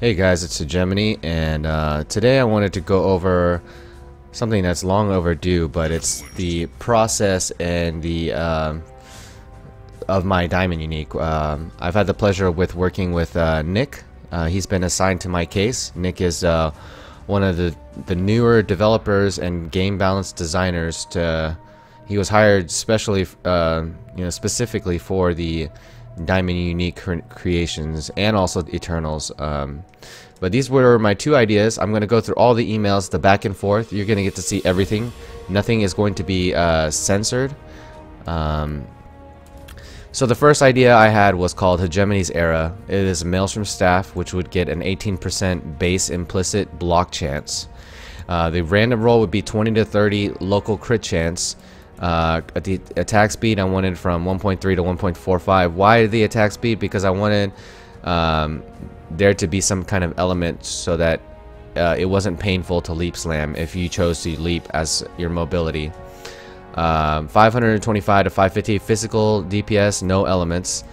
Hey guys, it's Hegemony, and today I wanted to go over something that's long overdue, but it's the process and the of my diamond unique. I've had the pleasure with working with Nick. He's been assigned to my case. Nick is one of the newer developers and game balance designers. He was hired specially, specifically for the diamond unique creations and also Eternals. But these were my two ideas. I'm going to go through all the emails, the back and forth. You're going to get to see everything. Nothing is going to be censored. So the first idea I had was called Hegemony's Era. It is Maelstrom Staff, which would get an 18% base implicit block chance. The random roll would be 20 to 30 local crit chance. The attack speed I wanted from 1.3 to 1.45. Why the attack speed? Because I wanted there to be some kind of element so that it wasn't painful to leap slam if you chose to leap as your mobility. 525 to 550 physical DPS, no elements.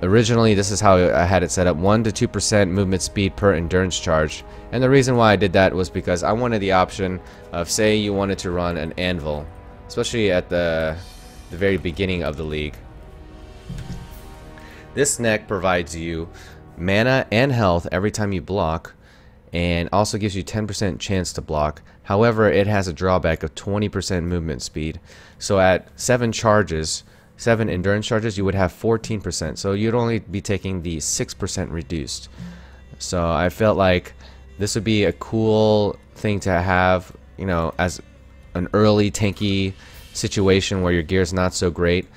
Originally this is how I had it set up: 1 to 2% movement speed per endurance charge. And the reason why I did that was because I wanted the option of, say you wanted to run an anvil, especially at the very beginning of the league. This neck provides you mana and health every time you block, and also gives you 10% chance to block. However, it has a drawback of 20% movement speed. So at 7 endurance charges, you would have 14%. So you'd only be taking the 6% reduced. So I felt like this would be a cool thing to have, as an early tanky situation where your gear's not so great.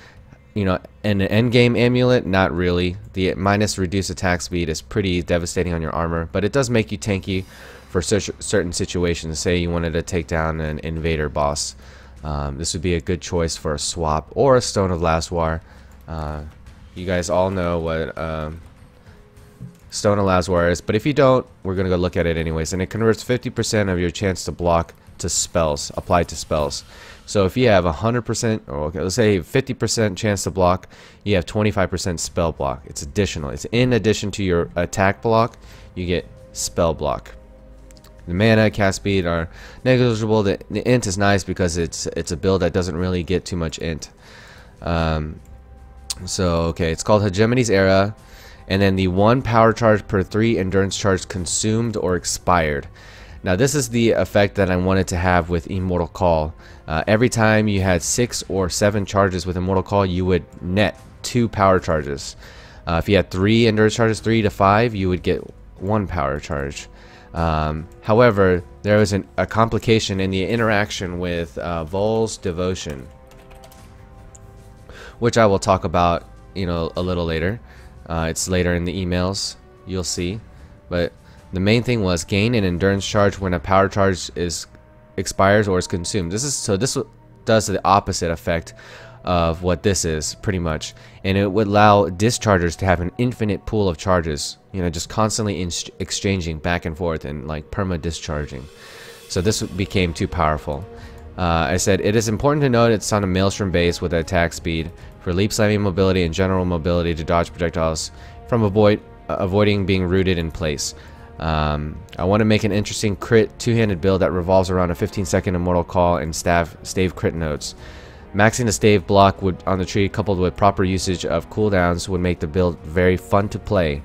And an endgame amulet, not really. The minus reduced attack speed is pretty devastating on your armor, but it does make you tanky for certain situations. Say you wanted to take down an invader boss. This would be a good choice for a swap or a Stone of Last War. You guys all know what Stone of Last War is, but if you don't, we're going to go look at it anyways. And it converts 50% of your chance to block to spells, applied to spells. So if you have 100%, or okay, let's say 50% chance to block, you have 25% spell block. It's additional. It's in addition to your attack block, you get spell block. The mana, cast speed are negligible. The int is nice because it's a build that doesn't really get too much int. So okay, it's called Hegemony's Era, and then the 1 power charge per 3 endurance charge consumed or expired. Now this is the effect that I wanted to have with Immortal Call. Every time you had 6 or 7 charges with Immortal Call, you would net 2 power charges. If you had 3 endurance charges, 3 to 5, you would get 1 power charge. However, there was a complication in the interaction with Vol's Devotion, which I will talk about, a little later. It's later in the emails, you'll see. But the main thing was gain an endurance charge when a power charge expires or is consumed. This does the opposite effect of what this is, pretty much, and it would allow dischargers to have an infinite pool of charges, just constantly exchanging back and forth and like perma discharging. So this became too powerful. I said it is important to note it's on a Maelstrom base with attack speed for leap slamming mobility and general mobility to dodge projectiles from avoiding being rooted in place. I want to make an interesting crit two-handed build that revolves around a 15-second Immortal Call and stave crit nodes. Maxing the stave block on the tree coupled with proper usage of cooldowns would make the build very fun to play,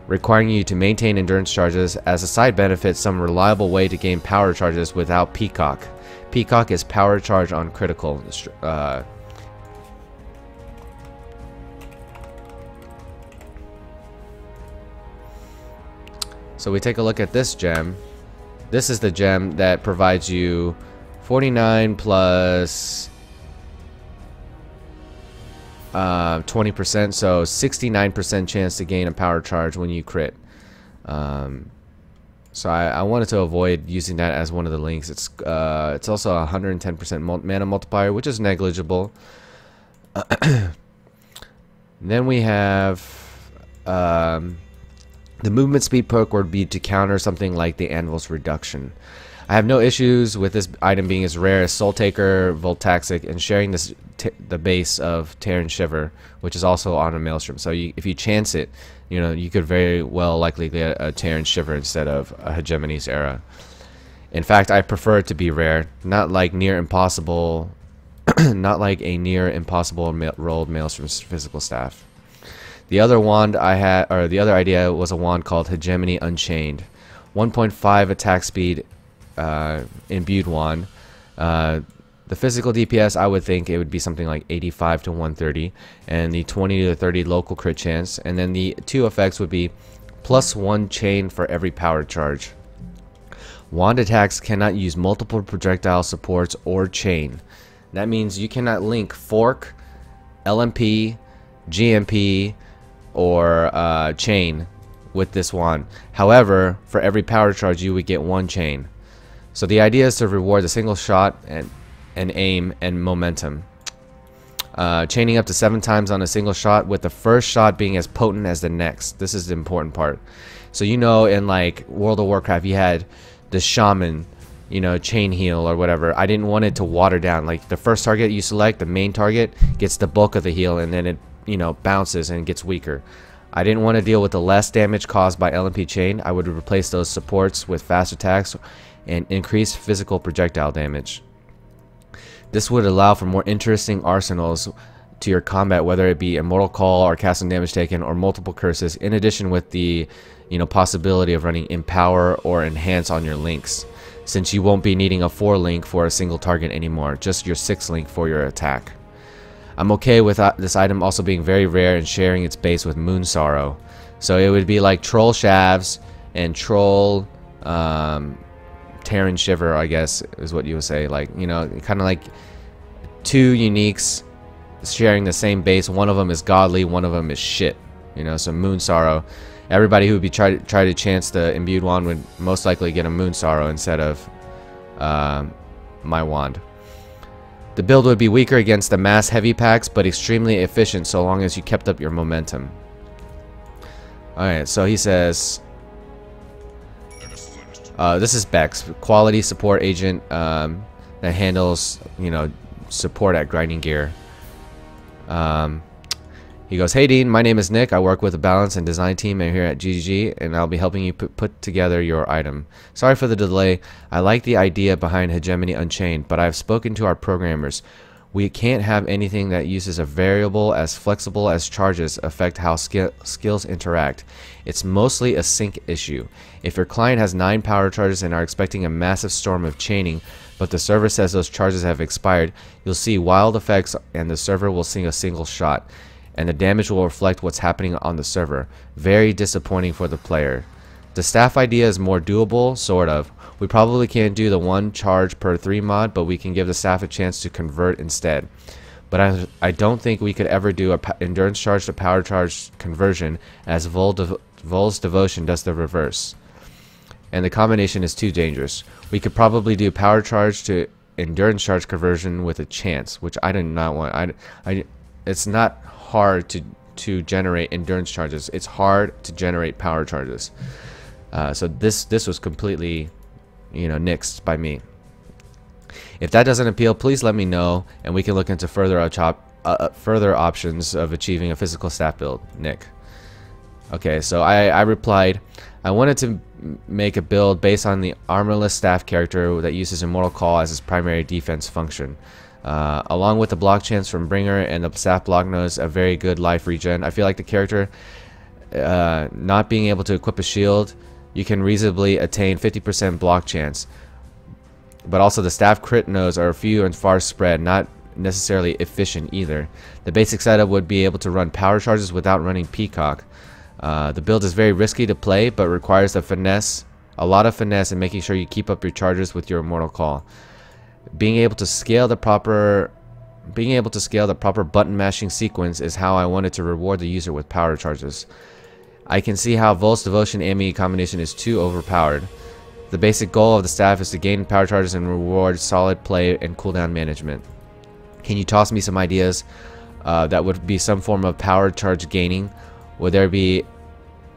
requiring you to maintain endurance charges. As a side benefit, some reliable way to gain power charges without Peacock. Peacock is power charge on critical. So we take a look at this gem. This is the gem that provides you 49 plus 20%, so 69% chance to gain a power charge when you crit. So I wanted to avoid using that as one of the links. It's also a 110% mana multiplier, which is negligible. Then we have the movement speed perk would be to counter something like the Anvil's Reduction. I have no issues with this item being as rare as Soul Taker, Voltaxic, and sharing this the base of Tear and Shiver, which is also on a Maelstrom. So if you chance it, you know, you could very well likely get a Tear and Shiver instead of a Hegemony's Era. In fact, I prefer it to be rare, not like near impossible, not like a near impossible rolled Maelstrom's physical staff. The other wand I had, or the other idea, was a wand called Hegemony Unchained, 1.5 attack speed, imbued wand. The physical DPS, I would think it would be something like 85 to 130, and the 20 to 30 local crit chance, and then the two effects would be +1 chain for every power charge. Wand attacks cannot use multiple projectile supports or chain. That means you cannot link fork, LMP, GMP, or chain with this wand. However, for every power charge you would get 1 chain. So the idea is to reward the single shot and aim and momentum. Chaining up to 7 times on a single shot, with the first shot being as potent as the next. This is the important part. So you know, in like World of Warcraft, you had the shaman, you know, chain heal or whatever. I didn't want it to water down. Like the first target you select, the main target, gets the bulk of the heal, and then it, you know, bounces and gets weaker. I didn't want to deal with the less damage caused by LMP chain. I would replace those supports with fast attacks and increase physical projectile damage. This would allow for more interesting arsenals to your combat, whether it be Immortal Call or casting damage taken or multiple curses, in addition with the, you know, possibility of running Empower or Enhance on your links, since you won't be needing a 4 link for a single target anymore, just your 6 link for your attack. I'm okay with this item also being very rare and sharing its base with Moon Sorrow. So it would be like Troll Shavs and Troll Tear and Shiver, I guess is what you would say. Like, you know, kind of like 2 uniques sharing the same base. One of them is godly, one of them is shit. You know, so Moon Sorrow. Everybody who would be try to chance the imbued wand would most likely get a Moon Sorrow instead of my wand. The build would be weaker against the mass heavy packs, but extremely efficient so long as you kept up your momentum. Alright, so he says, this is Bex, quality support agent that handles, you know, support at Grinding Gear. He goes, "Hey Dean, my name is Nick. I work with the balance and design team here at GGG, and I'll be helping you put together your item. Sorry for the delay. I like the idea behind Hegemony Unchained, but I've spoken to our programmers. We can't have anything that uses a variable as flexible as charges affect how skills interact. It's mostly a sync issue. If your client has 9 power charges and are expecting a massive storm of chaining, but the server says those charges have expired, you'll see wild effects and the server will sing a single shot, and the damage will reflect what's happening on the server. Very disappointing for the player. The staff idea is more doable, sort of. We probably can't do the 1 charge per 3 mod, but we can give the staff a chance to convert instead. But I don't think we could ever do a endurance charge to power charge conversion, as Vol's Devotion does the reverse. And the combination is too dangerous. We could probably do power charge to endurance charge conversion with a chance, which I did not want. It's not hard to generate endurance charges. It's hard to generate power charges. So this was completely, you know, nixed by me. If that doesn't appeal, please let me know, and we can look into further options of achieving a physical staff build. Nick. Okay, so I replied, I wanted to make a build based on the armorless staff character that uses Immortal Call as its primary defense function. Along with the block chance from Bringer and the staff block knows a very good life regen. I feel like the character not being able to equip a shield, you can reasonably attain 50% block chance. But also the staff crit nodes are few and far spread, not necessarily efficient either. The basic setup would be able to run power charges without running Peacock. The build is very risky to play, but requires a lot of finesse in making sure you keep up your charges with your Immortal Call. Being able to scale the proper button mashing sequence is how I wanted to reward the user with power charges. I can see how Vol's Devotion AME combination is too overpowered. The basic goal of the staff is to gain power charges and reward solid play and cooldown management. Can you toss me some ideas that would be some form of power charge gaining? Would there be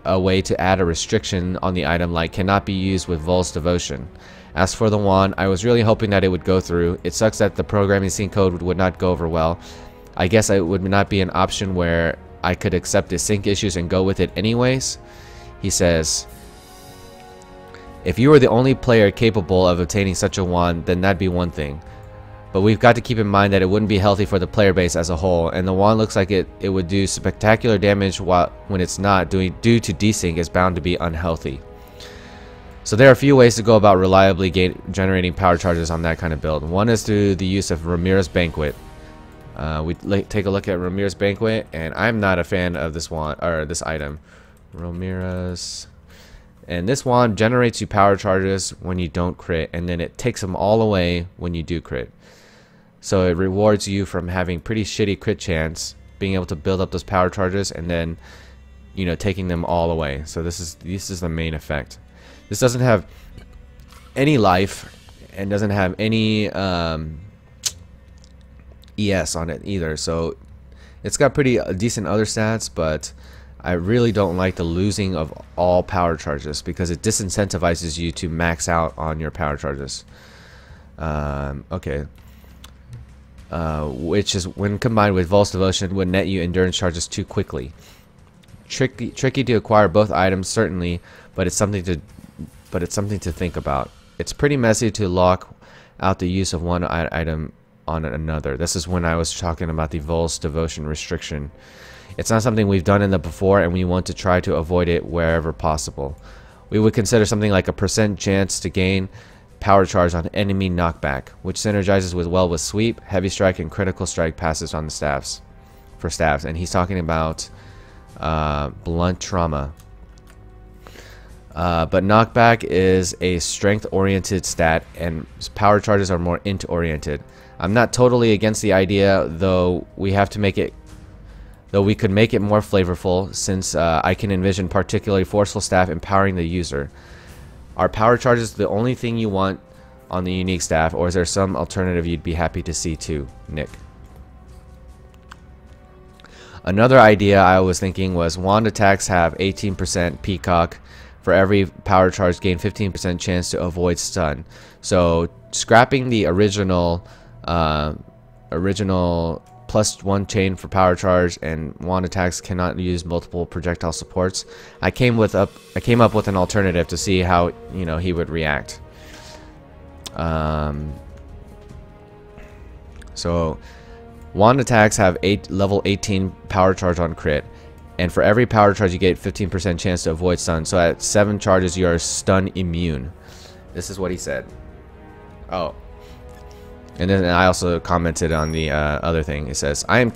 a way to add a restriction on the item like cannot be used with Vol's Devotion? As for the wand, I was really hoping that it would go through. It sucks that the programming scene code would not go over well. I guess it would not be an option where I could accept the sync issues and go with it anyways. He says, if you were the only player capable of obtaining such a wand, then that'd be one thing. But we've got to keep in mind that it wouldn't be healthy for the player base as a whole, and the wand looks like it would do spectacular damage when it's not, due to desync is bound to be unhealthy. So there are a few ways to go about reliably generating power charges on that kind of build. One is through the use of Ramirez Banquet. We take a look at Ramirez Banquet, and I'm not a fan of this wand or this item. Ramirez, and this wand generates you power charges when you don't crit, and then it takes them all away when you do crit. So it rewards you from having pretty shitty crit chance, being able to build up those power charges, and then, you know, taking them all away. So this is the main effect. This doesn't have any life and doesn't have any ES on it either. So it's got pretty decent other stats, but I really don't like the losing of all power charges because it disincentivizes you to max out on your power charges. Okay. Which is, when combined with Vol's Devotion, would net you endurance charges too quickly. Tricky to acquire both items, certainly, but it's something to think about. It's pretty messy to lock out the use of one item on another. This is when I was talking about the Vol's Devotion restriction. It's not something we've done in the before, and we want to try to avoid it wherever possible. We would consider something like a % chance to gain power charge on enemy knockback, which synergizes with sweep, heavy strike, and critical strike passes on the staffs. And he's talking about blunt trauma. But knockback is a strength-oriented stat, and power charges are more int-oriented. I'm not totally against the idea, though we could make it more flavorful, since I can envision particularly forceful staff empowering the user. Are power charges the only thing you want on the unique staff, or is there some alternative you'd be happy to see too, Nick? Another idea I was thinking was wand attacks have 18% peacock. For every power charge, gain 15% chance to avoid stun. So scrapping the original +1 chain for power charge, and wand attacks cannot use multiple projectile supports. I came up with an alternative to see how, you know, he would react. So wand attacks have level 18 power charge on crit, and for every power charge you get 15% chance to avoid stun. So at 7 charges you are stun immune. This is what he said. Oh. And then I also commented on the other thing. It says, this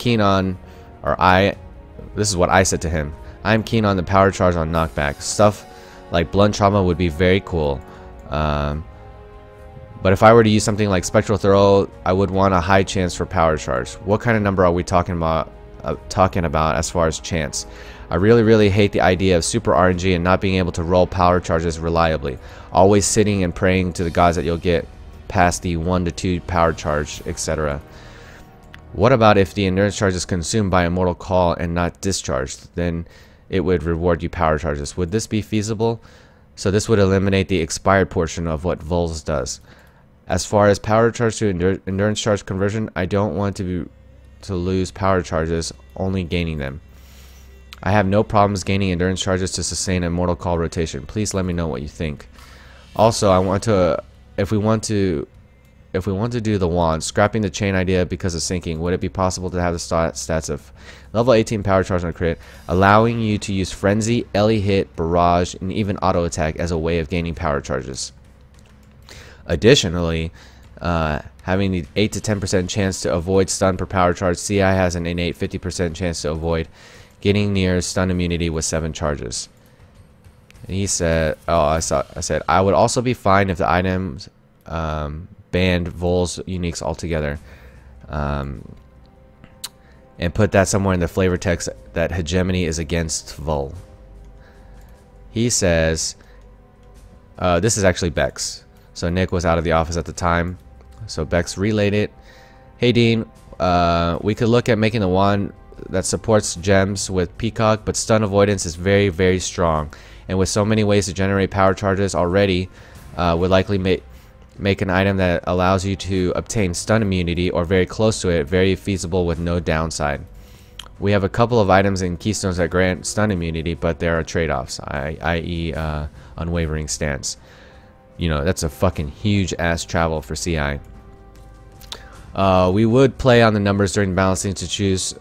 is what I said to him. I am keen on the power charge on knockback. Stuff like blunt trauma would be very cool. But if I were to use something like spectral throw, I would want a high chance for power charge. What kind of number are we talking about as far as chance? I really hate the idea of super RNG and not being able to roll power charges reliably. Always sitting and praying to the gods that you'll get past the 1 to 2 power charge, etc. What about if the endurance charge is consumed by Immortal Call and not discharged? Then it would reward you power charges. Would this be feasible? So this would eliminate the expired portion of what Vol's does. As far as power charge to endurance charge conversion, I don't want to lose power charges, only gaining them. I have no problems gaining endurance charges to sustain a Immortal Call rotation. Please let me know what you think. Also, if we want to do the wand, scrapping the chain idea because of syncing, would it be possible to have the stats of level 18 power charge on crit, allowing you to use frenzy, Ellie hit, barrage, and even auto attack as a way of gaining power charges? Additionally, having the 8 to 10% chance to avoid stun per power charge, CI has an innate 50% chance to avoid getting near stun immunity with 7 charges. And he said, I said, I would also be fine if the items banned Vol's uniques altogether, and put that somewhere in the flavor text that Hegemony is against Vol. He says, this is actually Bex. So Nick was out of the office at the time, so Bex relayed it. Hey Dean, we could look at making the wand that supports gems with peacock, but stun avoidance is very strong, and with so many ways to generate power charges already, would likely make an item that allows you to obtain stun immunity or very close to it very feasible with no downside. We have a couple of items in Keystones that grant stun immunity, but there are trade-offs, i.e. Unwavering Stance. You know, that's a fucking huge ass travel for CI. We would play on the numbers during balancing to choose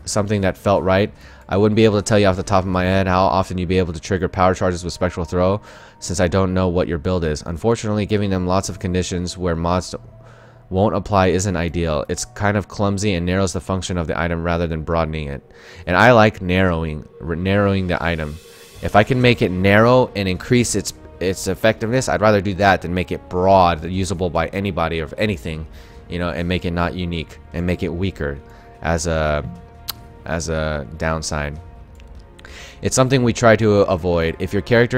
something that felt right. I wouldn't be able to tell you off the top of my head how often you'd be able to trigger power charges with Spectral Throw, since I don't know what your build is. Unfortunately, giving them lots of conditions where mods won't apply isn't ideal. It's kind of clumsy and narrows the function of the item rather than broadening it. And I like narrowing the item. If I can make it narrow and increase its effectiveness, I'd rather do that than make it broad, usable by anybody or anything, you know, and make it not unique and make it weaker as a downside. It's something we try to avoid. If you're playing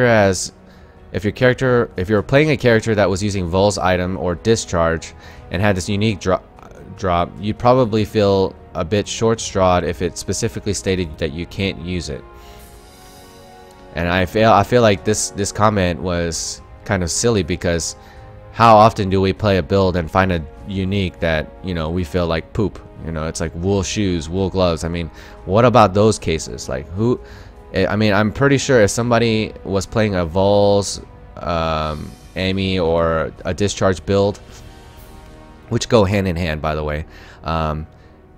a character that was using Vol's item or Discharge and had this unique drop, you'd probably feel a bit short-strawed if it specifically stated that you can't use it. And I feel like this comment was kind of silly, because how often do we play a build and find a unique that, you know, we feel like poop? You know, it's like wool shoes, wool gloves. I mean, what about those cases? Like, who? I mean, I'm pretty sure if somebody was playing a Vol's, Amy, or a Discharge build, which go hand in hand, by the way,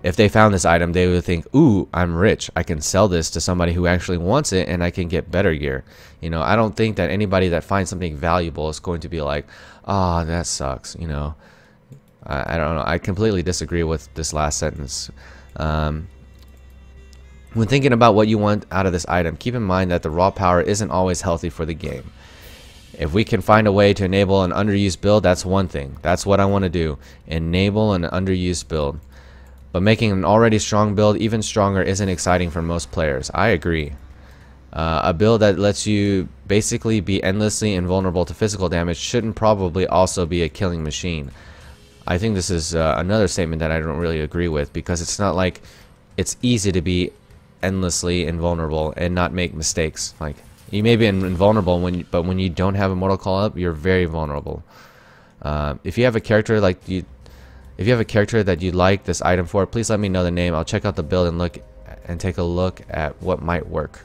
if they found this item, they would think, ooh, I'm rich. I can sell this to somebody who actually wants it, and I can get better gear. You know, I don't think that anybody that finds something valuable is going to be like, oh, that sucks, you know. I don't know. I completely disagree with this last sentence. When thinking about what you want out of this item, keep in mind that the raw power isn't always healthy for the game. If we can find a way to enable an underused build, that's one thing. That's what I want to do. Enable an underused build. But making an already strong build even stronger isn't exciting for most players. I agree. A build that lets you basically be endlessly invulnerable to physical damage shouldn't probably also be a killing machine. I think this is another statement that I don't really agree with, because it's not like it's easy to be endlessly invulnerable and not make mistakes. Like, you may be invulnerable but when you don't have a mortal call up, you're very vulnerable. If you have a character that you'd like this item for, please let me know the name. I'll check out the build and take a look at what might work.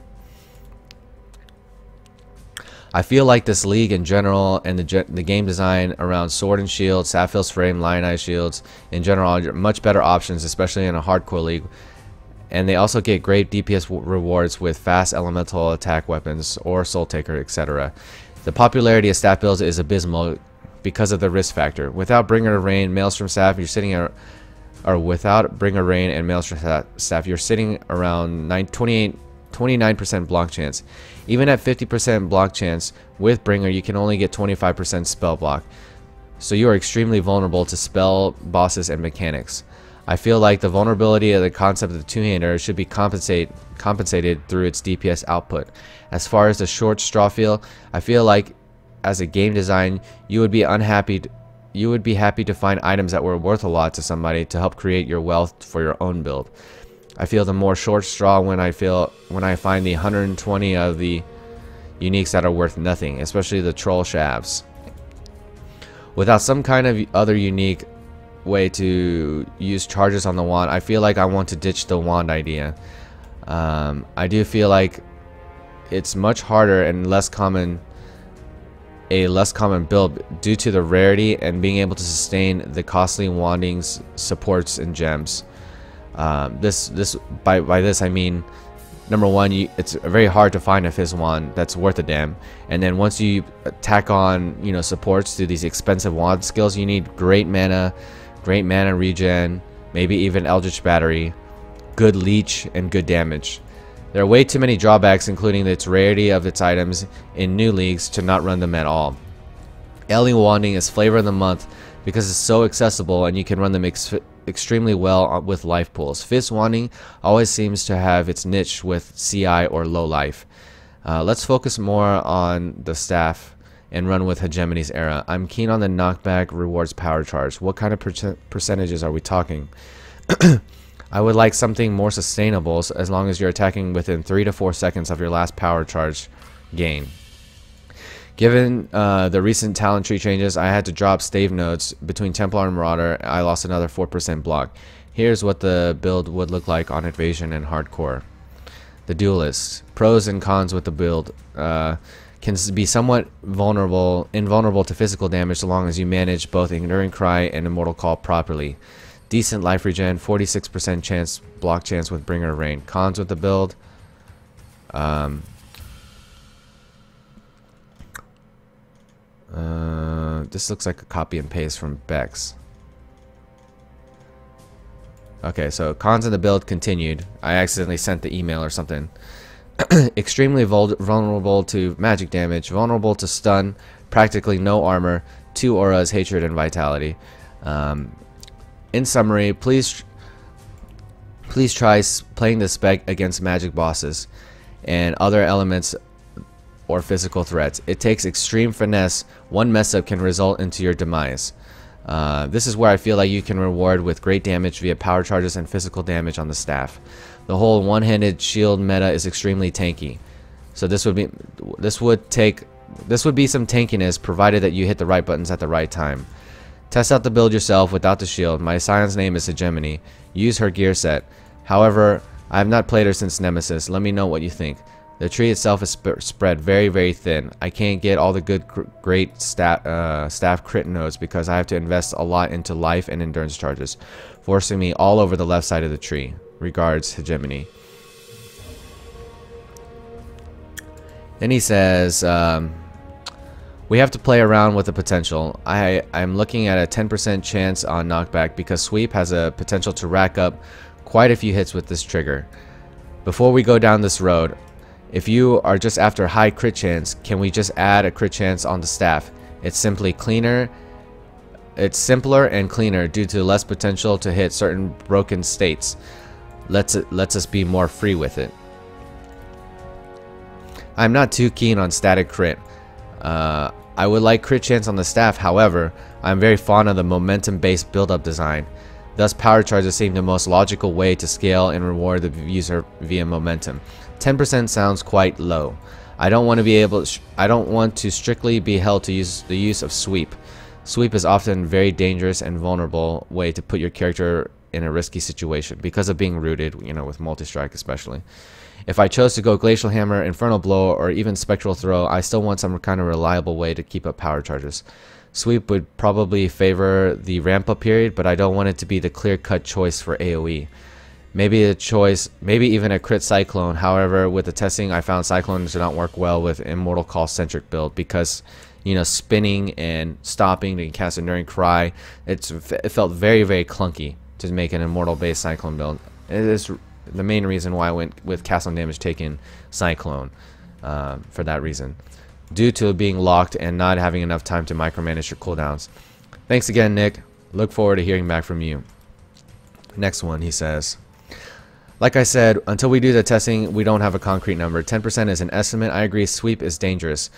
I feel like this league in general and the game design around sword and shield, Saphil's frame, Lioneye shields in general are much better options, especially in a hardcore league. And they also get great DPS rewards with fast elemental attack weapons or soul taker, etc. The popularity of staff builds is abysmal because of the risk factor. Without Bringer of Rain, Maelstrom Staff, you're sitting at, or without Bringer of Rain and Maelstrom Staff, you're sitting around 29% block chance. Even at 50% block chance with Bringer, you can only get 25% spell block. So you are extremely vulnerable to spell, bosses, and mechanics. I feel like the vulnerability of the concept of the two-hander should be compensated through its DPS output. As far as the short straw I feel like as a game design, you would be happy to find items that were worth a lot to somebody to help create your wealth for your own build. I feel the more short straw when I find the 120 of the uniques that are worth nothing, especially the troll shafts. Without some kind of other unique way to use charges on the wand, I feel like I want to ditch the wand idea. I do feel like it's much harder and less common build due to the rarity and being able to sustain the costly wandings, supports, and gems. By this I mean, number one, it's very hard to find a Fizz wand that's worth a damn, and then once you tack on, you know, supports to these expensive wand skills, you need great mana regen, maybe even Eldritch Battery, good leech, and good damage. There are way too many drawbacks, including its rarity of its items in new leagues, to not run them at all. Ellie Wanding is flavor of the month because it's so accessible and you can run them extremely well with life pools. Fizz Wanding always seems to have its niche with CI or low life. Let's focus more on the staff and run with Hegemony's era. I'm keen on the knockback rewards power charge. What kind of percentages are we talking? I would like something more sustainable, as long as you're attacking within 3 to 4 seconds of your last power charge gain. Given the recent talent tree changes, I had to drop stave nodes between Templar and Marauder. I lost another 4% block. Here's what the build would look like on Invasion and Hardcore. The Duelist. Pros and cons with the build. Can be somewhat invulnerable to physical damage so long as you manage both Enduring Cry and Immortal Call properly. Decent life regen, 46% block chance with Bringer of Rain. Cons with the build. This looks like a copy and paste from Bex. Okay, so cons of the build continued. I accidentally sent the email or something. Extremely vulnerable to magic damage, vulnerable to stun, practically no armor, 2 auras, hatred, and vitality. In summary, please try playing the spec against magic bosses and other elements or physical threats. It takes extreme finesse. One mess up can result into your demise. This is where I feel like you can reward with great damage via power charges and physical damage on the staff. The whole one-handed shield meta is extremely tanky, so this would be some tankiness provided that you hit the right buttons at the right time. Test out the build yourself without the shield. My Scion's name is Hegemony. Use her gear set. However, I have not played her since Nemesis. Let me know what you think. The tree itself is spread very, very thin. I can't get all the great staff crit nodes because I have to invest a lot into life and endurance charges, forcing me all over the left side of the tree. Regards, Hegemony. Then he says, we have to play around with the potential. I'm looking at a 10% chance on knockback because Sweep has a potential to rack up quite a few hits with this trigger. Before we go down this road, if you are just after high crit chance, can we just add a crit chance on the staff? It's simpler and cleaner due to less potential to hit certain broken states. Lets us be more free with it. I'm not too keen on static crit. I would like crit chance on the staff, however, I'm very fond of the momentum-based build-up design. Thus, power charges seem the most logical way to scale and reward the user via momentum. 10% sounds quite low. I don't want to strictly be held to use the use of sweep. Sweep is often a very dangerous and vulnerable way to put your character in a risky situation because of being rooted, with multi-strike especially. If I chose to go Glacial Hammer, Infernal Blow, or even Spectral Throw, I still want some kind of reliable way to keep up power charges. Sweep would probably favor the ramp-up period, but I don't want it to be the clear-cut choice for AoE. Maybe even a crit Cyclone. However, with the testing, I found Cyclones do not work well with Immortal Call-centric build because, spinning and stopping to cast Enduring Cry, it felt very, very clunky to make an Immortal-based Cyclone build. It is the main reason why I went with cast on damage taken Cyclone, for that reason, due to being locked and not having enough time to micromanage your cooldowns. Thanks again, Nick. Look forward to hearing back from you. Next one, he says, like I said, until we do the testing, we don't have a concrete number. 10% is an estimate. I agree sweep is dangerous,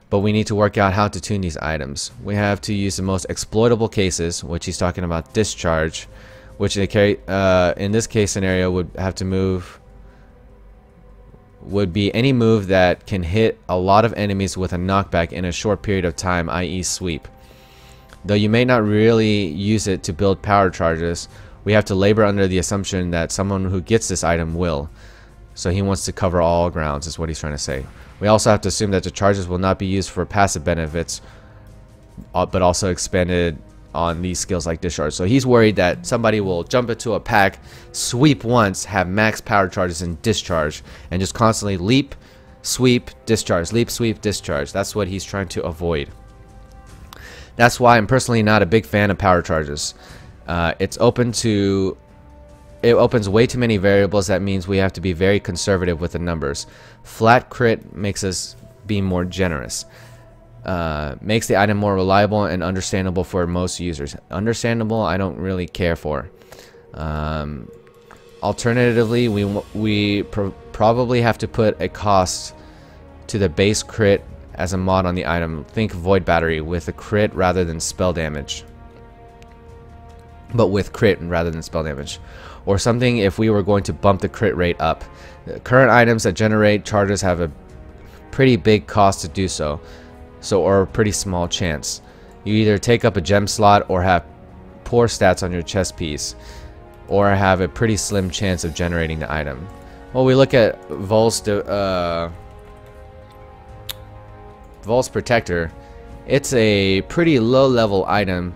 but we need to work out how to tune these items. We have to use the most exploitable cases, which he's talking about discharge, which they carry, in this case scenario would be any move that can hit a lot of enemies with a knockback in a short period of time, i.e. sweep. Though you may not really use it to build power charges, we have to labor under the assumption that someone who gets this item will. So he wants to cover all grounds, is what he's trying to say. We also have to assume that the charges will not be used for passive benefits, but also expanded on these skills like discharge. So he's worried that somebody will jump into a pack, sweep once, have max power charges and discharge, and just constantly leap, sweep, discharge, leap, sweep, discharge. That's what he's trying to avoid. That's why I'm personally not a big fan of power charges. It opens way too many variables. That means we have to be very conservative with the numbers. Flat crit makes us be more generous. Makes the item more reliable and understandable for most users. Understandable, I don't really care for. Alternatively, we probably have to put a cost to the base crit as a mod on the item. Think Void Battery with a crit rather than spell damage. But with crit rather than spell damage. Or something if we were going to bump the crit rate up. The current items that generate charges have a pretty big cost to do so. or a pretty small chance. You either take up a gem slot or have poor stats on your chest piece, or have a pretty slim chance of generating the item. Well, we look at Vol's Protector. It's a pretty low level item,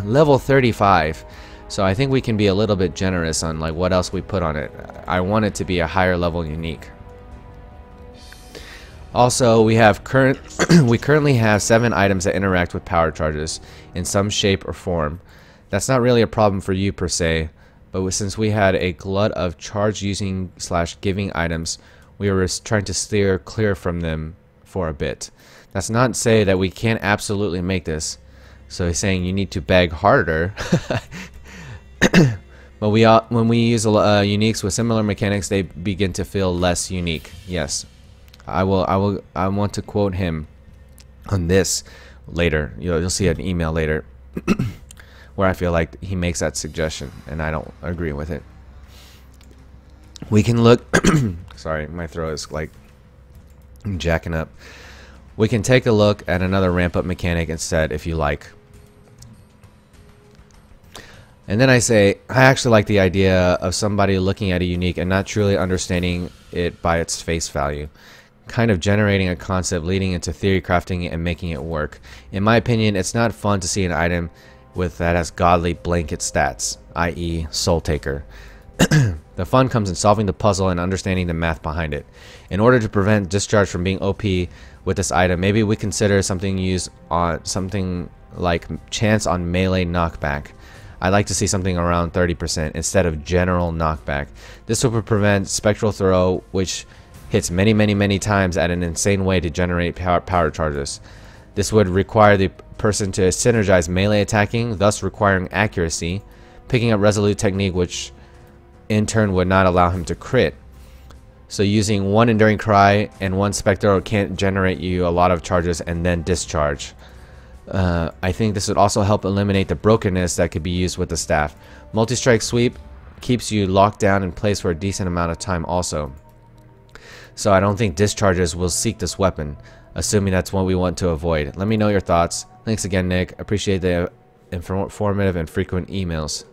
level 35. So I think we can be a little bit generous on like what else we put on it. I want it to be a higher level unique. Also, we currently have 7 items that interact with power charges in some shape or form. That's not really a problem for you per se, but since we had a glut of charge using / giving items, we were trying to steer clear from them for a bit. That's not to say that we can't absolutely make this. So he's saying you need to beg harder. But when we use uniques with similar mechanics, they begin to feel less unique. Yes. I want to quote him on this later. You'll see an email later where I feel like he makes that suggestion and I don't agree with it. We can look sorry, my throat is like jacking up. We can take a look at another ramp up mechanic instead if you like. And then I say, I actually like the idea of somebody looking at a unique and not truly understanding it by its face value. Kind of generating a concept leading into theory crafting and making it work. In my opinion, it's not fun to see an item that has godly blanket stats, i.e. Soul Taker. The fun comes in solving the puzzle and understanding the math behind it. In order to prevent discharge from being OP with this item, maybe we consider something like chance on melee knockback. I'd like to see something around 30% instead of general knockback. This will prevent spectral throw, which hits many times at an insane way to generate power charges. This would require the person to synergize melee attacking, thus requiring accuracy, picking up resolute technique, which in turn would not allow him to crit. So using 1 enduring cry and 1 spectral can't generate you a lot of charges and then discharge. I think this would also help eliminate the brokenness that could be used with the staff. Multi-strike sweep keeps you locked down in place for a decent amount of time also. So I don't think discharges will seek this weapon, assuming that's what we want to avoid. Let me know your thoughts. Thanks again, Nick. Appreciate the informative and frequent emails.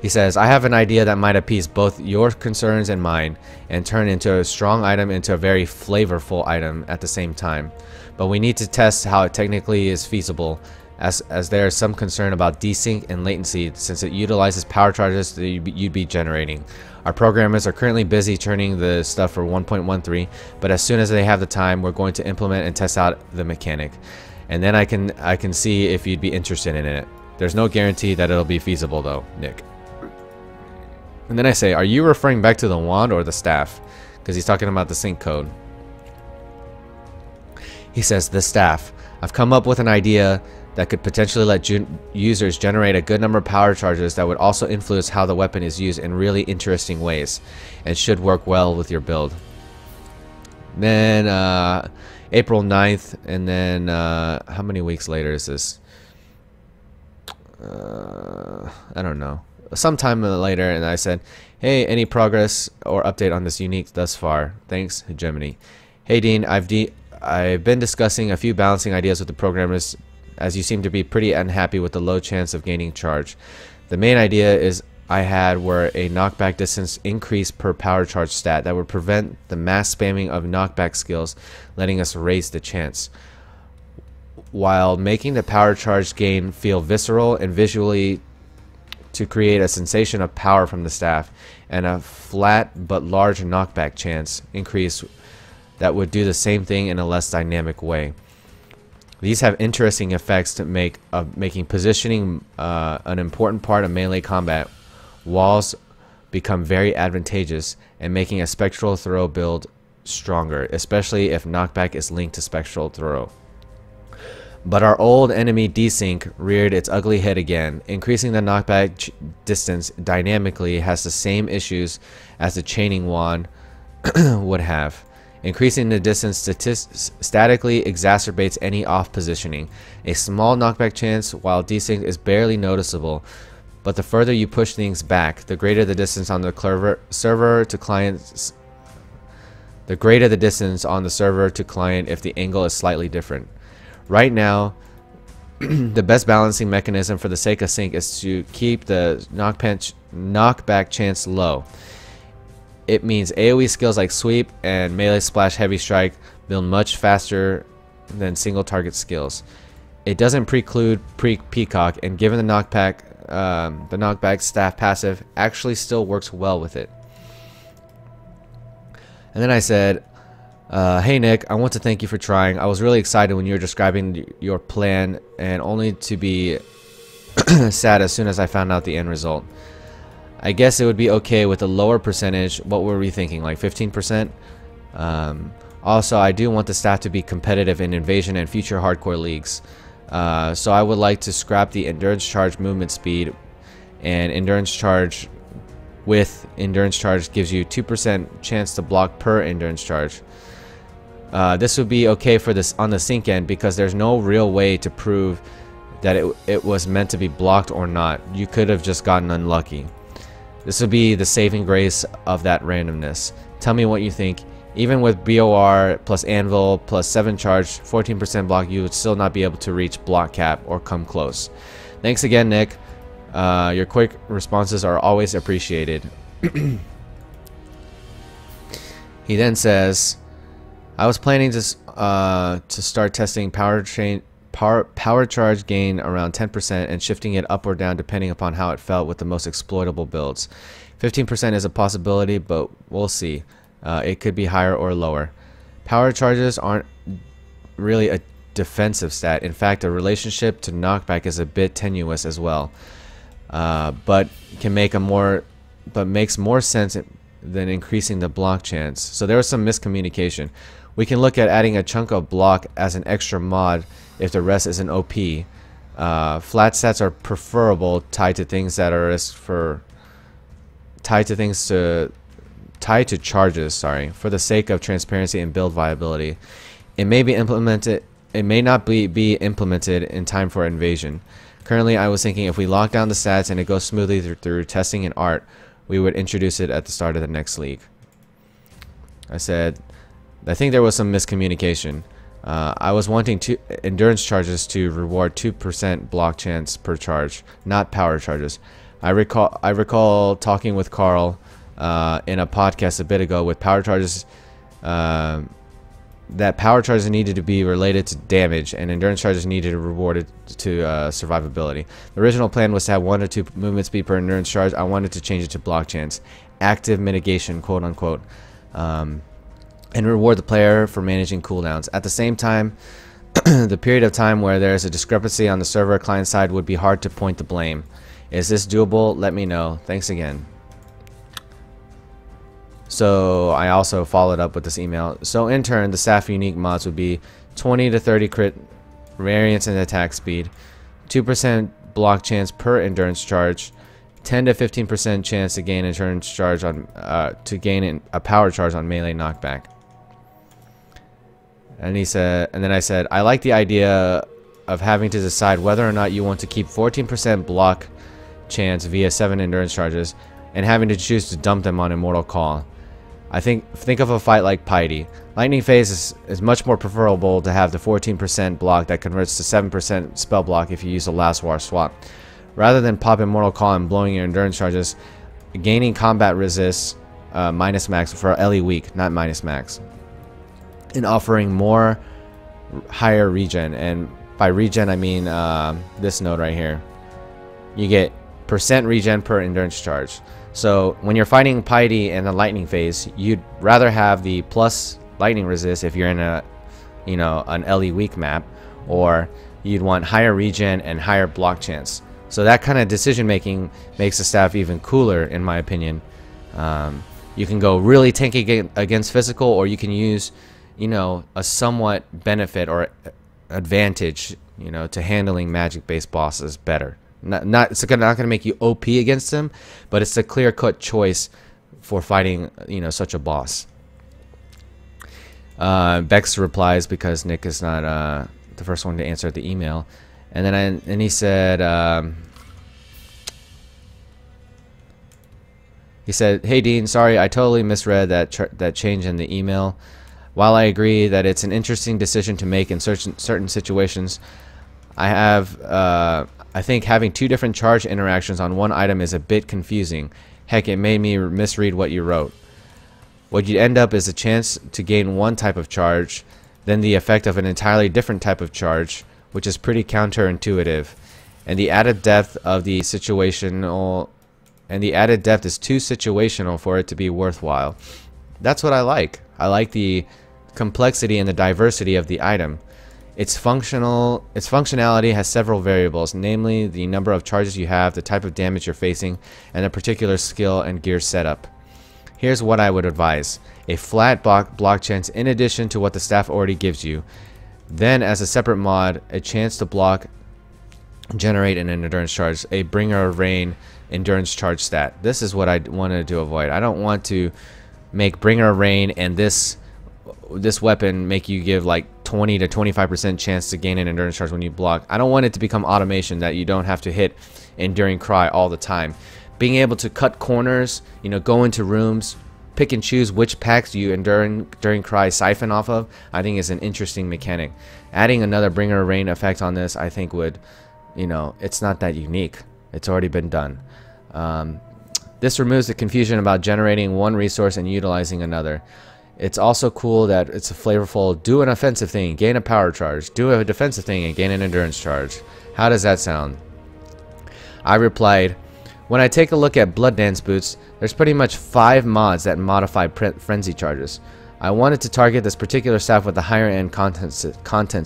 He says, I have an idea that might appease both your concerns and mine and turn into a strong item into a very flavorful item at the same time. But we need to test how it technically is feasible, as there is some concern about desync and latency since it utilizes power charges that you'd be generating. Our programmers are currently busy turning the stuff for 1.13, but as soon as they have the time, we're going to implement and test out the mechanic. And then I can see if you'd be interested in it. There's no guarantee that it'll be feasible though, Nick. And then I say, are you referring back to the wand or the staff? Because he's talking about the sync code. He says, the staff. I've come up with an idea that could potentially let users generate a good number of power charges that would also influence how the weapon is used in really interesting ways and should work well with your build. Then April 9th, and then how many weeks later is this? I don't know. Sometime later, and I said, hey, any progress or update on this unique thus far? Thanks, Hegemony. Hey Dean, I've been discussing a few balancing ideas with the programmers, as you seem to be pretty unhappy with the low chance of gaining charge. The main idea I had were a knockback distance increase per power charge stat that would prevent the mass spamming of knockback skills, letting us raise the chance, while making the power charge gain feel visceral and visually to create a sensation of power from the staff, and a flat but large knockback chance increase that would do the same thing in a less dynamic way. These have interesting effects to making positioning an important part of melee combat. Walls become very advantageous and making a spectral throw build stronger, especially if knockback is linked to spectral throw. But our old enemy desync reared its ugly head again. Increasing the knockback distance dynamically has the same issues as the chaining wand would have. Increasing the distance statically exacerbates any off positioning. A small knockback chance while desync is barely noticeable, but the further you push things back, the greater the distance on the server to client. the greater the distance on the server to client if the angle is slightly different. Right now, the best balancing mechanism for the sake of sync is to keep the knockback chance low. It means AoE skills like sweep and melee splash heavy strike build much faster than single target skills. It doesn't preclude peacock, and given the knockback staff passive actually still works well with it. And then I said, hey Nick, I want to thank you for trying. I was really excited when you were describing your plan, and only to be sad as soon as I found out the end result. I guess it would be okay with a lower percentage. What were we thinking, like 15%? Also, I do want the staff to be competitive in Invasion and future hardcore leagues. So I would like to scrap the endurance charge movement speed, and endurance charge with endurance charge gives you 2% chance to block per endurance charge. This would be okay for this on the sync end because there's no real way to prove that it was meant to be blocked or not. You could have just gotten unlucky. This would be the saving grace of that randomness. Tell me what you think. Even with BOR plus Anvil plus 7 charge, 14% block, you would still not be able to reach block cap or come close. Thanks again, Nick. Your quick responses are always appreciated. He then says, I was planning to start testing power charge gain around 10% and shifting it up or down depending upon how it felt with the most exploitable builds. 15% is a possibility, but we'll see. It could be higher or lower. Power charges aren't really a defensive stat. In fact, the relationship to knockback is a bit tenuous as well, but makes more sense than increasing the block chance. So there was some miscommunication. We can look at adding a chunk of block as an extra mod if the rest isn't OP. Flat stats are preferable tied to things that are tied to charges, for the sake of transparency and build viability. It may not be implemented in time for Invasion. Currently, I was thinking if we lock down the stats and it goes smoothly through testing and art, we would introduce it at the start of the next league. I said, I think there was some miscommunication. I was wanting endurance charges to reward 2% block chance per charge, not power charges. I recall talking with Carl in a podcast a bit ago with power charges, that power charges needed to be related to damage and endurance charges needed to be rewarded to survivability. The original plan was to have 1 or 2 movement speed per endurance charge. I wanted to change it to block chance, active mitigation, quote unquote, and reward the player for managing cooldowns. At the same time, the period of time where there is a discrepancy on the server client side would be hard to point the blame. Is this doable? Let me know. Thanks again. So I also followed up with this email. So in turn, the staff unique mods would be 20 to 30 crit variance and attack speed, 2% block chance per endurance charge, 10 to 15% chance to gain endurance charge on a power charge on melee knockback. And then I said, I like the idea of having to decide whether or not you want to keep 14% block chance via 7 endurance charges and having to choose to dump them on Immortal Call. I think of a fight like Piety. Lightning Phase is much more preferable to have the 14% block that converts to 7% spell block if you use a Last War swap. Rather than pop Immortal Call and blowing your endurance charges, gaining combat resist minus max for LE weak, not minus max, and offering more higher regen. And by regen I mean this node right here. You get % regen per endurance charge. So when you're fighting Piety and the Lightning Phase, you'd rather have the plus lightning resist if you're in a, an LE weak map, or you'd want higher regen and higher block chance. So that kind of decision making makes the staff even cooler, in my opinion. You can go really tanky against physical, or you can use, a somewhat benefit or advantage, to handling magic-based bosses better. It's not going to make you OP against them, but it's a clear-cut choice for fighting, such a boss. Bex replies because Nick is not the first one to answer the email, and then he said He said, "Hey Dean, sorry, I totally misread that change in the email. While I agree that it's an interesting decision to make in certain situations, I think having two different charge interactions on one item is a bit confusing. Heck, it made me misread what you wrote. What you'd end up is a chance to gain one type of charge, then the effect of an entirely different type of charge, which is pretty counterintuitive. And the added depth of the situational, and the added depth is too situational for it to be worthwhile." That's what I like. I like the complexity and the diversity of the item. Its functionality has several variables, namely the number of charges you have, the type of damage you're facing, and the particular skill and gear setup. Here's what I would advise: a flat block chance in addition to what the staff already gives you. Then, as a separate mod, a chance to block, generate an endurance charge, a bringer of rain endurance charge stat. This is what I wanted to avoid. I don't want to make bringer of rain and this weapon make you give like 20 to 25% chance to gain an endurance charge when you block. I don't want it to become automation that you don't have to hit enduring cry all the time. Being able to cut corners, go into rooms, pick and choose which packs you enduring cry siphon off of, I think is an interesting mechanic. Adding another bringer of rain effect on this, I think would, it's not that unique. It's already been done. This removes the confusion about generating one resource and utilizing another. It's also cool that it's a flavorful do an offensive thing, gain a power charge, do a defensive thing and gain an endurance charge. How does that sound? I replied, when I take a look at Blood Dance Boots, there's pretty much 5 mods that modify frenzy charges. I wanted to target this particular staff with a higher end content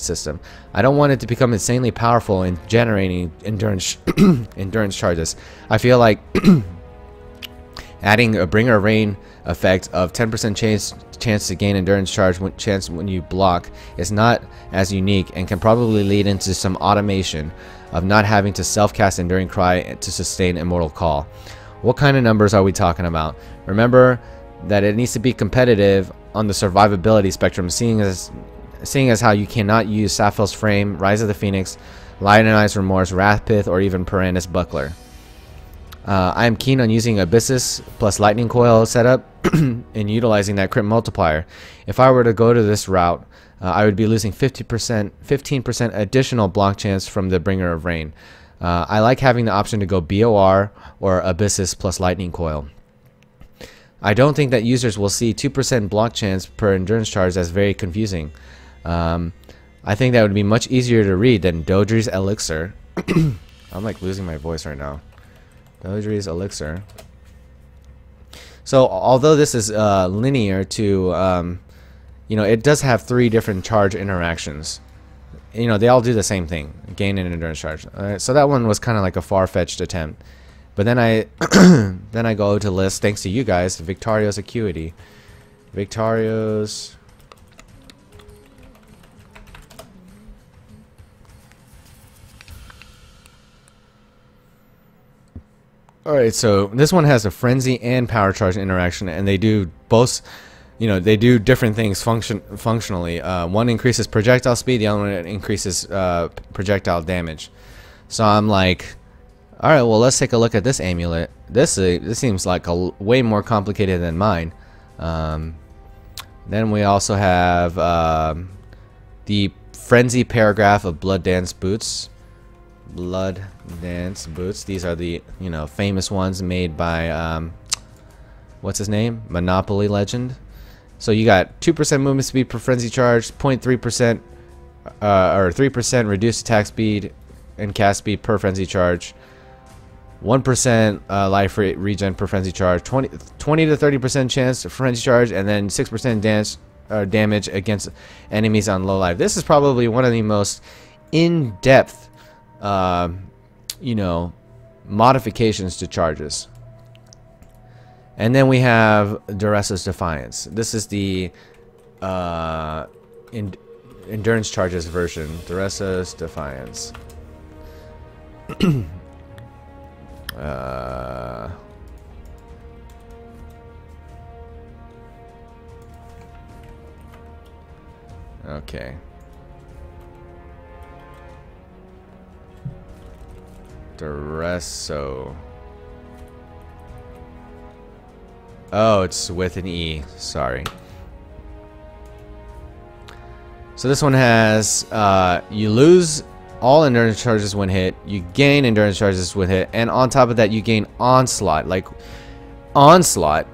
system. I don't want it to become insanely powerful in generating endurance endurance charges. I feel like adding a bringer of rain effect of 10% chance to gain endurance charge when you block is not as unique and can probably lead into some automation of not having to self-cast Enduring Cry to sustain Immortal Call. What kind of numbers are we talking about? Remember that it needs to be competitive on the survivability spectrum, seeing as how you cannot use Sapphire's Frame, Rise of the Phoenix, Lionized Remorse, Wrathpith, or even Piranha's Buckler. I am keen on using Abyssus plus Lightning Coil setup and utilizing that crit multiplier. If I were to go to this route, I would be losing 15% additional block chance from the Bringer of Rain. I like having the option to go BOR or Abyssus plus Lightning Coil. I don't think that users will see 2% block chance per endurance charge as very confusing. I think that would be much easier to read than Dodri's Elixir. I'm like losing my voice right now. Dodri's Elixir. So although this is linear to, it does have 3 different charge interactions. They all do the same thing, gain an endurance charge. So that one was kind of like a far-fetched attempt. But then I then I go to list, thanks to you guys, Victario's Acuity. Victario's... Alright, so this one has a frenzy and power charge interaction, and they do both, they do different things functionally. One increases projectile speed, the other one increases projectile damage. So I'm like, alright, well, let's take a look at this amulet. This seems like way more complicated than mine. Then we also have the Frenzy Paragraph of Blood Dance Boots. Blood Dance Boots. These are the famous ones made by what's his name? Monopoly Legend. So you got 2% movement speed per frenzy charge, 0.3% or 3% reduced attack speed and cast speed per frenzy charge, 1% life rate regen per frenzy charge, 20 to 30% chance for frenzy charge, and then 6% damage against enemies on low life. This is probably one of the most in-depth modifications to charges. And then we have Duresa's Defiance. This is the endurance charges version. Duresa's Defiance. Okay. Dureso. Oh, it's with an E. Sorry. So this one has, you lose all endurance charges when hit, you gain endurance charges when hit, and on top of that you gain onslaught. Like, onslaught,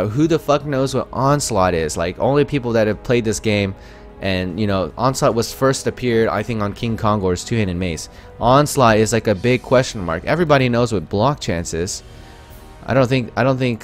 who the fuck knows what onslaught is? Like, only people that have played this game. And you know, onslaught was first appeared, I think, on King Kongor's two-handed mace. Onslaught is like a big question mark. Everybody knows what block chance is. I don't think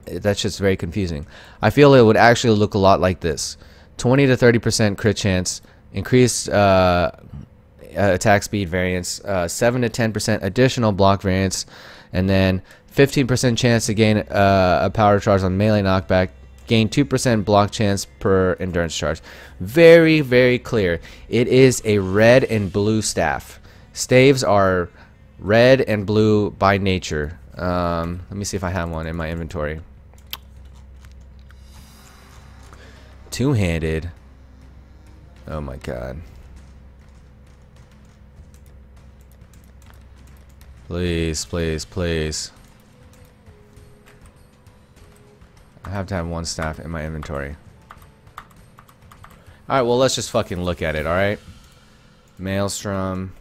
that's just very confusing. I feel it would actually look a lot like this: 20 to 30% crit chance, increased attack speed variance, 7 to 10% additional block variance, and then 15% chance to gain a power charge on melee knockback. Gain 2% block chance per endurance charge. Very, very clear. It is a red and blue staff. Staves are red and blue by nature. Let me see if I have one in my inventory. Two-handed. Oh my god. Please, please, please. I have to have one staff in my inventory. Alright, well, let's just fucking look at it, alright? Maelstrom.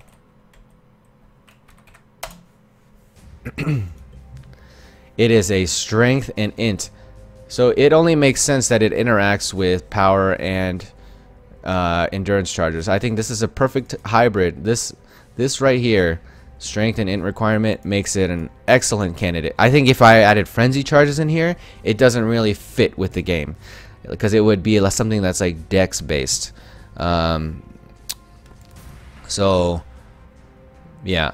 It is a strength and int. So it only makes sense that it interacts with power and endurance charges. I think this is a perfect hybrid. This right here, strength and int requirement, makes it an excellent candidate. I think if I added frenzy charges in here, it doesn't really fit with the game, because it would be something that's like dex based. So yeah,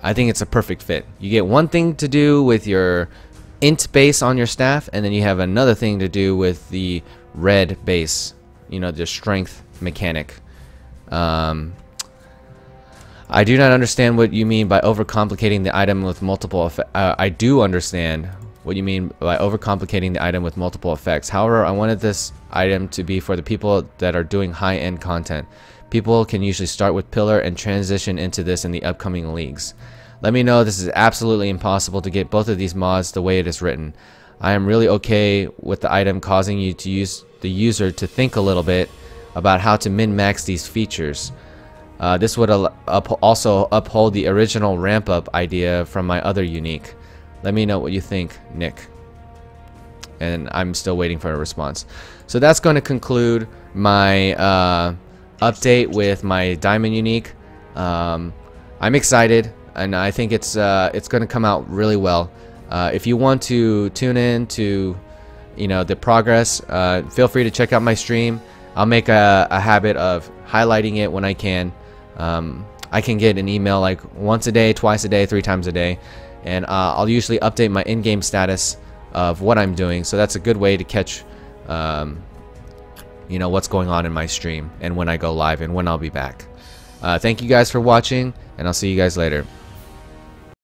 I think it's a perfect fit. You get one thing to do with your int base on your staff, and then you have another thing to do with the red base, you know, the strength mechanic. I do not understand what you mean by overcomplicating the item with multiple effects. I do understand what you mean by overcomplicating the item with multiple effects. However, I wanted this item to be for the people that are doing high-end content. People can usually start with Pillar and transition into this in the upcoming leagues. Let me know this is absolutely impossible to get both of these mods the way it is written. I am really okay with the item causing you to use the user to think a little bit about how to min-max these features. This would also uphold the original ramp-up idea from my other unique. Let me know what you think, Nick. And I'm still waiting for a response. So that's going to conclude my update with my diamond unique. I'm excited, and I think it's going to come out really well. If you want to tune in to, you know, the progress, feel free to check out my stream. I'll make a habit of highlighting it when I can. I can get an email like once a day, twice a day, 3 times a day, and I'll usually update my in-game status of what I'm doing. So that's a good way to catch, you know, what's going on in my stream and when I go live and when I'll be back. Thank you guys for watching, and I'll see you guys later.